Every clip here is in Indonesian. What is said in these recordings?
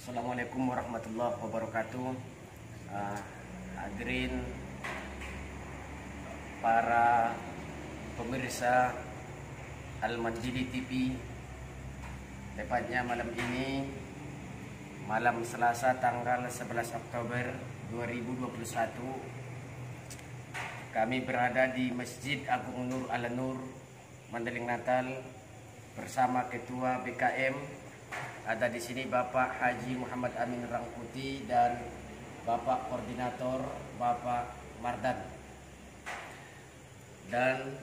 Assalamualaikum warahmatullahi wabarakatuh. Hadirin para pemirsa Al-Manjidi TV, tepatnya malam ini, malam Selasa tanggal 11 Oktober 2021, kami berada di Masjid Agung Nur Al-Nur, Mandailing Natal, bersama Ketua BKM. Ada di sini Bapak Haji Muhammad Amin Rangkuti dan Bapak Koordinator Bapak Mardan. Dan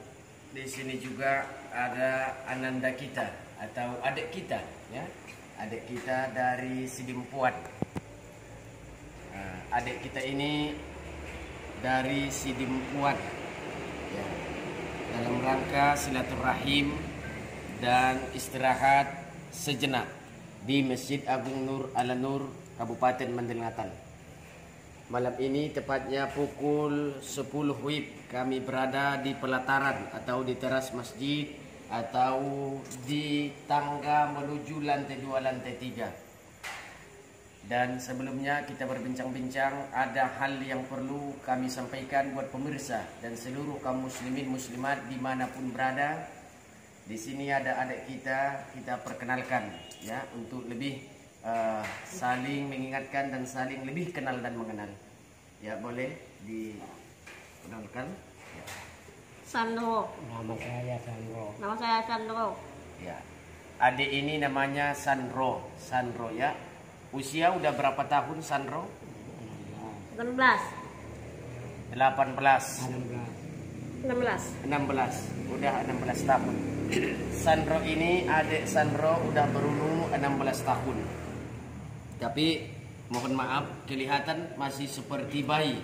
di sini juga ada ananda kita atau adik kita, ya, adik kita dari Sidimpuan. Adik kita ini dari Sidimpuan, ya, dalam rangka silaturahim dan istirahat sejenak di Masjid Agung Nur Al-Nur, Kabupaten Mandailing Natal. Malam ini tepatnya pukul 10 WIB kami berada di pelataran atau di teras masjid atau di tangga menuju lantai 2, lantai 3. Dan sebelumnya kita berbincang-bincang, ada hal yang perlu kami sampaikan buat pemirsa dan seluruh kaum muslimin muslimat dimanapun berada. Di sini ada adik kita perkenalkan, ya, untuk lebih saling mengingatkan dan saling lebih kenal dan mengenal. Ya, boleh dikenalkan. Ya. Sandro. Nama saya Sandro. Nama saya Sandro. Ya, adik ini namanya Sandro. Sandro, ya. Usia udah berapa tahun Sandro? 16. 18. 16. Udah 16 tahun. Sandro ini, adik Sandro udah berumur 16 tahun. Tapi mohon maaf, kelihatan masih seperti bayi.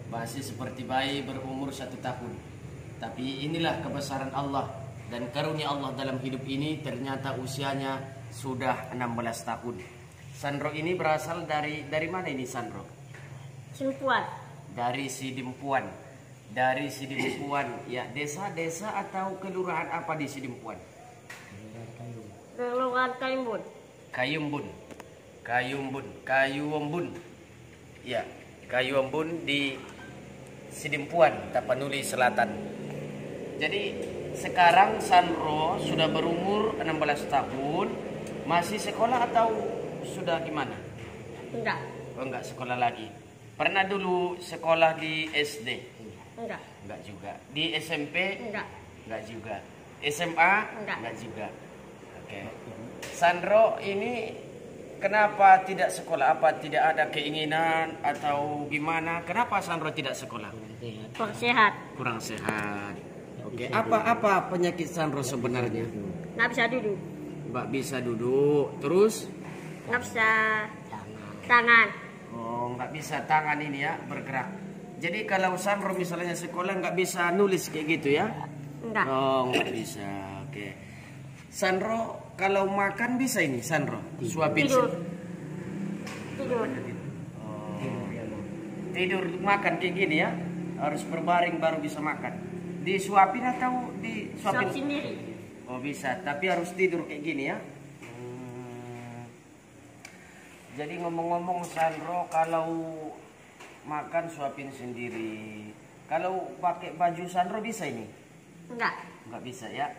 Masih seperti bayi berumur 1 tahun. Tapi inilah kebesaran Allah dan karunia Allah dalam hidup ini, ternyata usianya sudah 16 tahun. Sandro ini berasal dari mana ini Sandro? Simpuan. Dari Sidimpuan. Dari Sidimpuan, ya, desa-desa atau kelurahan apa di Sidimpuan? Kelurahan Kayumbun. Kayuombun. Ya, Kayuombun di Sidimpuan, Tapanuli Selatan. Jadi sekarang Sandro sudah berumur 16 tahun, masih sekolah atau sudah gimana? Enggak. Oh, enggak sekolah lagi. Pernah dulu sekolah di SD? Enggak Juga. Di SMP? Enggak juga. SMA? Enggak juga. Oke. Sandro ini kenapa tidak sekolah? Apa tidak ada keinginan atau gimana? Kenapa Sandro tidak sekolah? Kurang sehat. Kurang sehat. Oke. Apa penyakit Sandro sebenarnya? Nggak bisa duduk. Mbak bisa duduk. Terus? Nggak bisa tangan. Oh, nggak bisa tangan ini, ya, bergerak. Jadi kalau Sandro misalnya sekolah nggak bisa nulis kayak gitu, ya? Enggak. Oh, nggak bisa. Oke. Sandro kalau makan bisa ini Sandro? Suapin. Tidur. Oh. Tidur makan kayak gini, ya? Harus berbaring baru bisa makan. Disuapin atau disuapin? Suap sendiri. Oh, bisa, tapi harus tidur kayak gini, ya? Jadi ngomong-ngomong Sandro kalau makan suapin sendiri. Kalau pakai baju Sandro bisa ini? Enggak bisa, ya.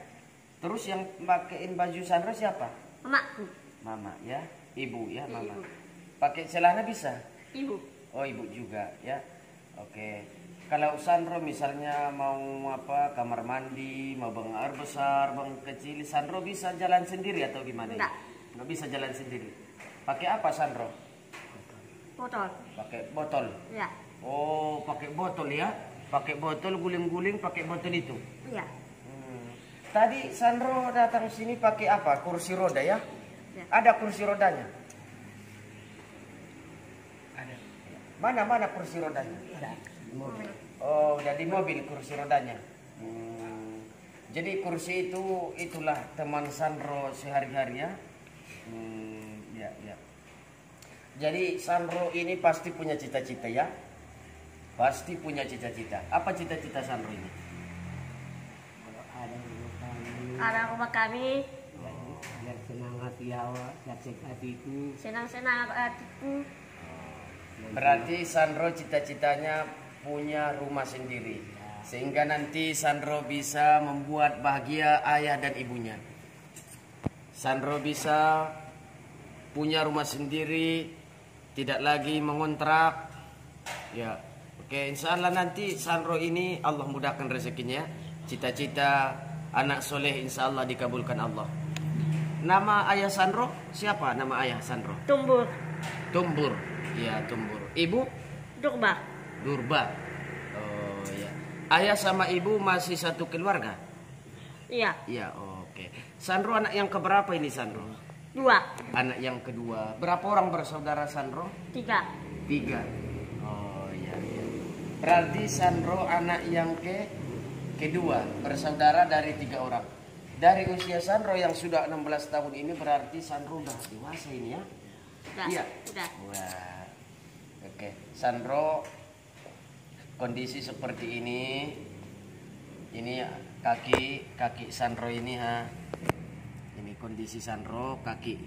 Terus yang pakaiin baju Sandro siapa? Mamaku. Mama, ya. Ibu, ya, mama. Ibu. Pakai celana bisa? Ibu. Oh, ibu juga, ya. Oke. Kalau Sandro misalnya mau kamar mandi, mau buang air besar, buang kecil, Sandro bisa jalan sendiri atau gimana? Enggak bisa jalan sendiri. Pakai apa Sandro? Botol. Pakai botol. Ya. Oh, pakai botol, ya. Pakai botol, guling-guling pakai botol itu. Ya. Tadi Sandro datang sini pakai apa? Kursi roda, ya? Ya. Ada kursi rodanya? Ada. Mana kursi rodanya? Ada. Oh, udah di mobil kursi rodanya. Jadi kursi itulah teman Sandro sehari-hari, ya. Ya. Jadi Sandro ini pasti punya cita-cita, ya? Pasti punya cita-cita. Apa cita-cita Sandro ini? Ada rumah kami Biar senang hati awak, sakit hatiku. Senang-senang hatiku. Berarti Sandro cita-citanya punya rumah sendiri, sehingga nanti Sandro bisa membuat bahagia ayah dan ibunya. Sandro bisa punya rumah sendiri, tidak lagi mengontrak. Ya, oke, insya Allah nanti Sandro ini Allah mudahkan rezekinya. Cita-cita anak soleh insya Allah dikabulkan Allah. Nama ayah Sandro siapa? Nama ayah Sandro? Tumbur. Tumbur. Ya, Tumbur. Ibu? Durba. Durba. Oh ya. Ayah sama ibu masih satu keluarga? Iya. Iya, oke. Sandro anak yang keberapa ini Sandro? 2. Anak yang kedua. Berapa orang bersaudara Sandro? 3. 3. Oh iya, iya. Berarti Sandro anak yang kedua, bersaudara dari 3 orang. Dari usia Sandro yang sudah 16 tahun ini berarti Sandro udah dewasa ini ya? Udah. Iya. Udah. Wah. Oke, Sandro kondisi seperti ini kaki Sandro ini ha. Ini kondisi Sandro, kaki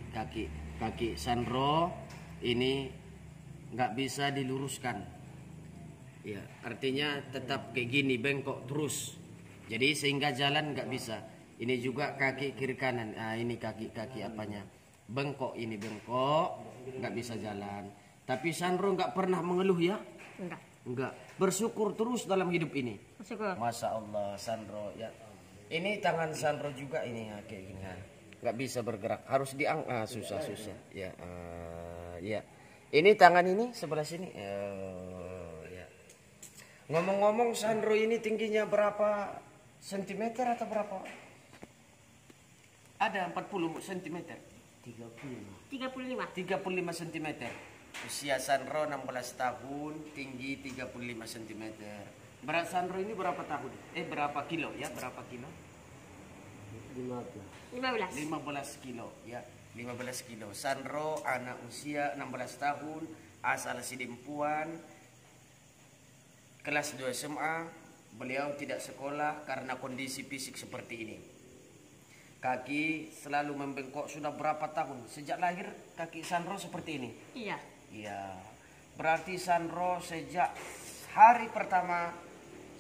Sandro ini nggak bisa diluruskan. Ya, artinya tetap kayak gini bengkok terus. Jadi sehingga jalan nggak bisa. Ini juga kaki kiri kanan. Ah, ini kaki apanya? Bengkok, ini bengkok, nggak bisa jalan. Tapi Sandro nggak pernah mengeluh ya? Enggak. Bersyukur terus dalam hidup ini. Bersyukur. Masya Allah Sandro ya. Ini tangan Sandro juga ini ya, kayak gini ya. Nggak bisa bergerak, harus diangkat. Susah. Ya, ya. Ini tangan ini sebelah sini. Ya. Ngomong-ngomong Sandro ini tingginya berapa sentimeter atau berapa? Ada 40 sentimeter. 35. 35 cm. Usia Sandro 16 tahun, tinggi 35 cm. Berat Sandro ini berapa tahun? Berapa kilo ya? Berapa kilo? 15. 15 kilo ya. 15 kilo. Sandro anak usia 16 tahun, asal Sidimpuan, kelas 2 SMA. Beliau tidak sekolah karena kondisi fisik seperti ini. Kaki selalu membengkok sudah berapa tahun? Sejak lahir kaki Sandro seperti ini? Iya. Iya. Berarti Sandro sejak hari pertama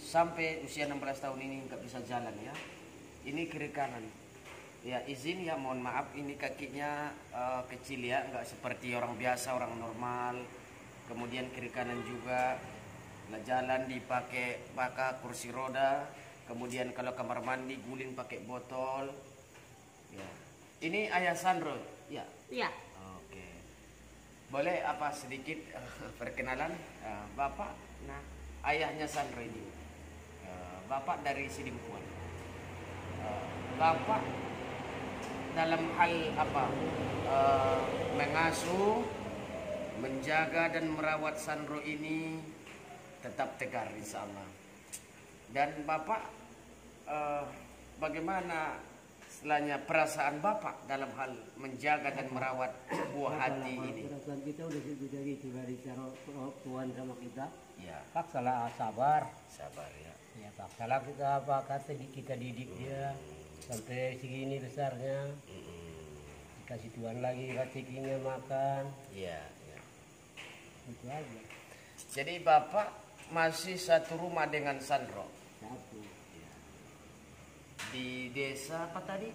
sampai usia 16 tahun ini nggak bisa jalan ya. Ini kiri kanan. Ya izin ya, mohon maaf ini kakinya kecil ya, nggak seperti orang biasa, orang normal. Kemudian kiri kanan juga jalan dipakai kursi roda. Kemudian kalau kamar mandi guling pakai botol. Ya. Ini ayah Sandro, ya? Iya. Oke. Boleh apa sedikit perkenalan Bapak? Nah, ayahnya Sandro ini. Bapak dari Sidimpuan. Bapak dalam hal apa? Mengasuh, menjaga dan merawat Sandro ini tetap tegar insya Allah. Dan Bapak bagaimana istilahnya perasaan Bapak dalam hal menjaga dan merawat buah hati ini? Perasaan kita udah gitu dari cara Tuhan sama kita. Ya. Paksalah sabar. Sabar ya. Ya paksalah kita apa kata kita didik dia sampai segini besarnya. Dikasih Tuhan lagi rezekinya makan. Iya. Ya. Itu aja. Jadi Bapak masih satu rumah dengan Sandro? Satu. Di desa apa tadi?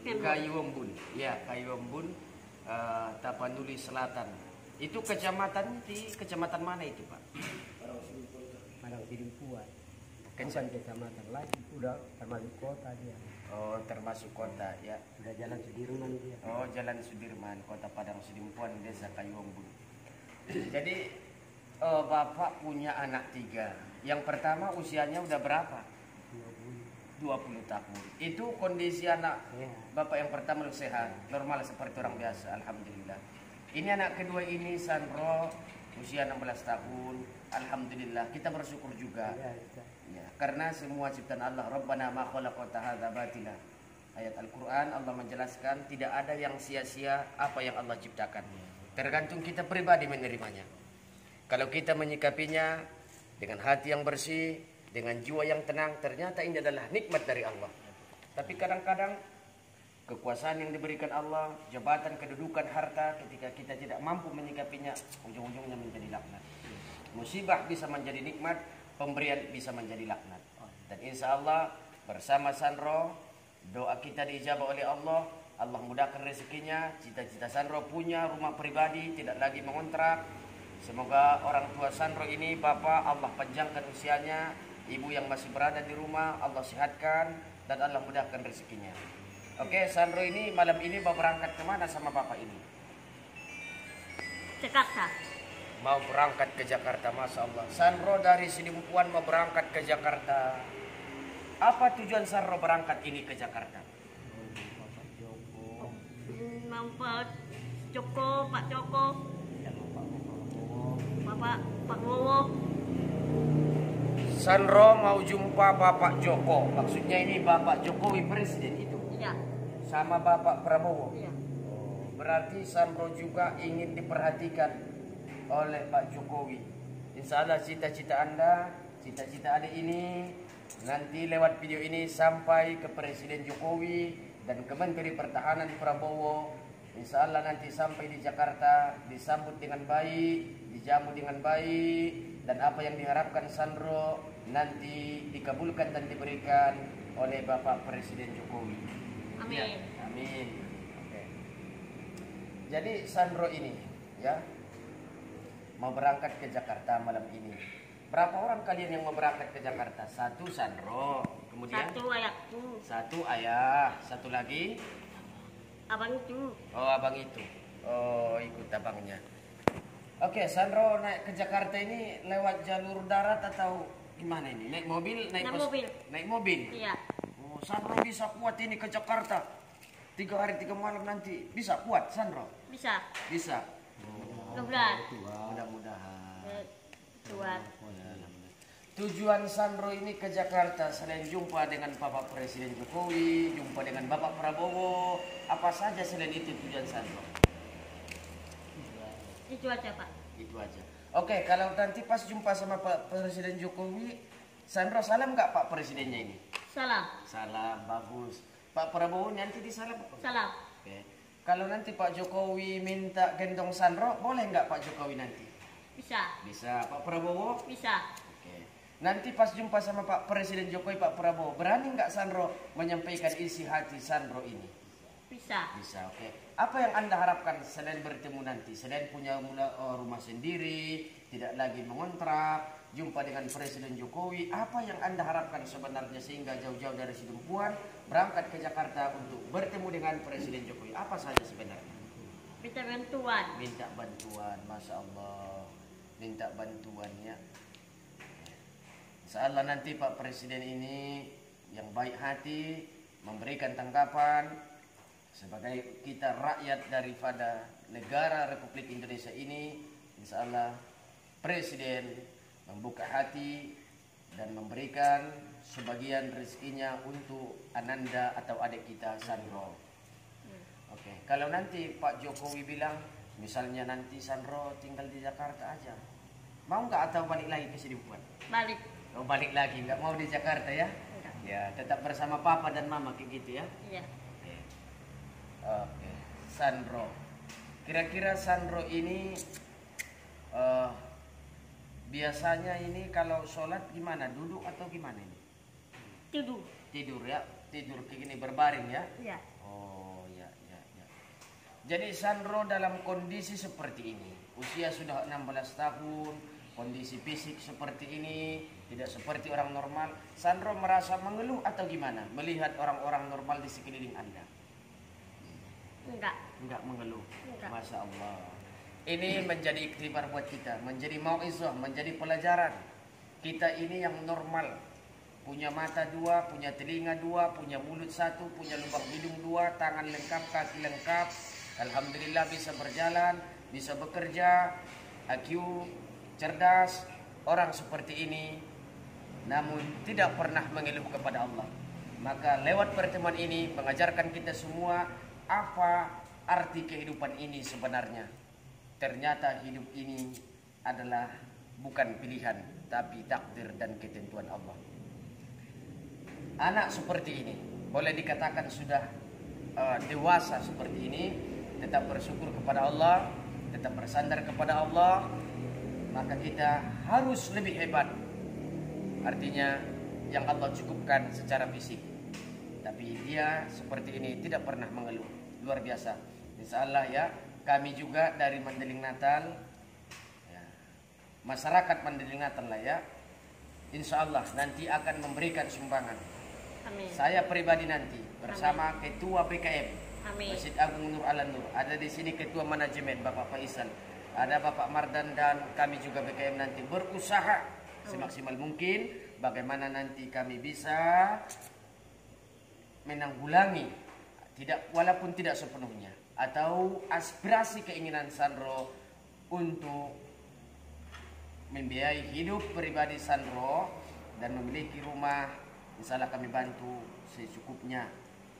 Kembon. Kayuombun. Ya, Kayuombun, Tapanuli Selatan. Itu kecamatan di kecamatan mana itu, Pak? Padang Sidimpuan. Bukan Kecamatan. kecamatan lagi, udah termasuk kota dia. Oh, termasuk kota ya. Udah jalan Sudirman dia. Oh, Jalan Sudirman, Kota Padang Sidimpuan, Desa Kayuombun. Jadi Bapak punya anak 3. Yang pertama usianya udah berapa? 20 tahun. Itu kondisi anak Bapak yang pertama sehat, normal seperti orang biasa, alhamdulillah. Ini anak kedua ini Sandro usia 16 tahun, alhamdulillah. Kita bersyukur juga. Ya, karena semua ciptaan Allah, Rabbana ma khalaqta hadza batila. Ayat Al-Qur'an Allah menjelaskan tidak ada yang sia-sia apa yang Allah ciptakan. Tergantung kita pribadi menerimanya. Kalau kita menyikapinya dengan hati yang bersih, dengan jiwa yang tenang, ternyata ini adalah nikmat dari Allah. Tapi kadang-kadang kekuasaan yang diberikan Allah, jabatan, kedudukan, harta, ketika kita tidak mampu menyikapinya, ujung-ujungnya menjadi laknat. Musibah bisa menjadi nikmat, pemberian bisa menjadi laknat. Dan insya Allah bersama Sandro, doa kita diijabah oleh Allah. Allah mudahkan rezekinya. Cita-cita Sandro punya rumah pribadi, tidak lagi mengontrak. Semoga orang tua Sandro ini, Bapak, Allah panjangkan usianya. Ibu yang masih berada di rumah, Allah sehatkan dan Allah mudahkan rezekinya. Oke, Sandro ini malam ini mau berangkat kemana sama Bapak ini? Jakarta. Mau berangkat ke Jakarta, Masya Allah. Sandro dari Sidimpuan mau berangkat ke Jakarta. Apa tujuan Sandro berangkat ini ke Jakarta? Pak Joko, Pak Joko, Bapak Pak Wowo. Sandro mau jumpa Bapak Joko. Maksudnya ini Bapak Jokowi presiden itu. Iya. Sama Bapak Prabowo. Iya. Berarti Sandro juga ingin diperhatikan oleh Pak Jokowi. Insya Allah cita-cita Anda, cita-cita adik ini nanti lewat video ini sampai ke Presiden Jokowi dan ke Menteri Pertahanan Prabowo. Insya Allah nanti sampai di Jakarta disambut dengan baik, dijamu dengan baik, dan apa yang diharapkan Sandro nanti dikabulkan dan diberikan oleh Bapak Presiden Jokowi. Amin. Ya, amin. Oke. Jadi Sandro ini ya mau berangkat ke Jakarta malam ini. Berapa orang kalian yang mau berangkat ke Jakarta? Satu Sandro, kemudian Satu ayahku, satu ayah, satu lagi abang itu. oh abang itu. Oh ikut abangnya. Oke, Sandro naik ke Jakarta ini lewat jalur darat atau gimana ini? Naik mobil, Naik mobil. Naik mobil. Iya. Oh, Sandro bisa kuat ini ke Jakarta. 3 hari 3 malam nanti bisa kuat Sandro? Bisa. Bisa. Mudah-mudahan. Mudah-mudahan. Tuan. Tujuan Sandro ini ke Jakarta selain jumpa dengan Bapak Presiden Jokowi, jumpa dengan Bapak Prabowo, apa saja selain itu tujuan Sandro? Itu aja Pak. Itu aja. Oke, kalau nanti pas jumpa sama Pak Presiden Jokowi, Sandro salam nggak Pak Presidennya ini? Salam. Salam, bagus. Pak Prabowo nanti disalam? Salam. Oke. Kalau nanti Pak Jokowi minta gendong Sandro, boleh nggak Pak Jokowi nanti? Bisa. Bisa. Pak Prabowo? Bisa. Oke. Nanti pas jumpa sama Pak Presiden Jokowi, Pak Prabowo, berani nggak Sandro menyampaikan isi hati Sandro ini? Bisa. Bisa, oke. Apa yang Anda harapkan selain bertemu nanti? Selain punya rumah sendiri, tidak lagi mengontrak, jumpa dengan Presiden Jokowi, apa yang Anda harapkan sebenarnya sehingga jauh-jauh dari Sidimpuan berangkat ke Jakarta untuk bertemu dengan Presiden Jokowi? Apa saja sebenarnya? Minta bantuan. Minta bantuan, Masya Allah. Minta bantuannya. Insya Allah nanti Pak Presiden ini yang baik hati memberikan tanggapan sebagai kita rakyat daripada negara Republik Indonesia ini. Insya Allah Presiden membuka hati dan memberikan sebagian rezekinya untuk Ananda atau adik kita Sandro. Oke, kalau nanti Pak Jokowi bilang misalnya nanti Sandro tinggal di Jakarta aja, mau nggak atau balik lagi ke Sidimpuan? Balik. Oh balik lagi, nggak mau di Jakarta ya? Enggak. Ya tetap bersama Papa dan Mama kayak gitu ya? Iya. Oke, Sandro. Kira-kira Sandro ini biasanya ini kalau sholat gimana? Duduk atau gimana ini? Tidur. Tidur ya? Tidur kayak gini berbaring ya? Iya. Oh ya, ya, ya. Jadi Sandro dalam kondisi seperti ini, usia sudah 16 tahun, kondisi fisik seperti ini, tidak seperti orang normal. Sandro merasa mengeluh atau gimana? Melihat orang-orang normal di sekeliling Anda? Enggak. Enggak mengeluh. Enggak. Masya Allah. Ini menjadi ikhtibar buat kita, menjadi mau'izah, menjadi pelajaran. Kita ini yang normal, punya mata 2, punya telinga 2, punya mulut 1, punya lubang hidung 2, tangan lengkap, kaki lengkap. Alhamdulillah bisa berjalan, bisa bekerja, IQ, cerdas. Orang seperti ini namun tidak pernah mengeluh kepada Allah. Maka lewat pertemuan ini mengajarkan kita semua apa arti kehidupan ini sebenarnya. Ternyata hidup ini adalah bukan pilihan, tapi takdir dan ketentuan Allah. Anak seperti ini boleh dikatakan sudah dewasa seperti ini, tetap bersyukur kepada Allah, tetap bersandar kepada Allah, maka kita harus lebih hebat. Artinya yang Allah cukupkan secara fisik, tapi dia seperti ini tidak pernah mengeluh. Luar biasa. Insya Allah ya, kami juga dari Mandeling Natal ya, masyarakat Mandeling Natal lah ya, insya Allah nanti akan memberikan sumbangan. Amin. Saya pribadi nanti bersama Ketua BKM Amin. Masjid Agung Nur Al Nur. Ada di sini Ketua Manajemen Bapak Faisal, ada Bapak Mardan, dan kami juga BKM nanti berusaha semaksimal mungkin bagaimana nanti kami bisa menanggulangi, walaupun tidak sepenuhnya, atau aspirasi keinginan Sandro untuk membiayai hidup pribadi Sandro dan memiliki rumah. Insya Allah kami bantu secukupnya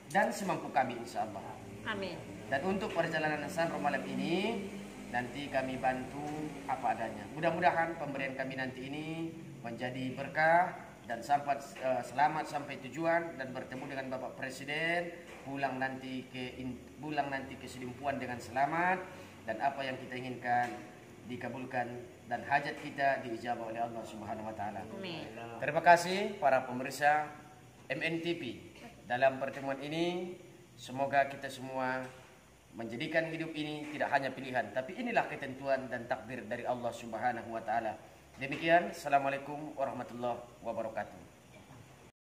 dan semampu kami, insya Allah. Amin. Dan untuk perjalanan Sandro malam ini nanti kami bantu apa adanya. Mudah-mudahan pemberian kami nanti ini menjadi berkah dan selamat sampai tujuan dan bertemu dengan Bapak Presiden, pulang nanti ke Sidimpuan dengan selamat, dan apa yang kita inginkan dikabulkan dan hajat kita diijabah oleh Allah Subhanahu wa taala. Amin. Terima kasih para pemirsa MNTV. Dalam pertemuan ini semoga kita semua menjadikan hidup ini tidak hanya pilihan, tapi inilah ketentuan dan takdir dari Allah Subhanahu wa taala. Demikian, assalamualaikum warahmatullahi wabarakatuh.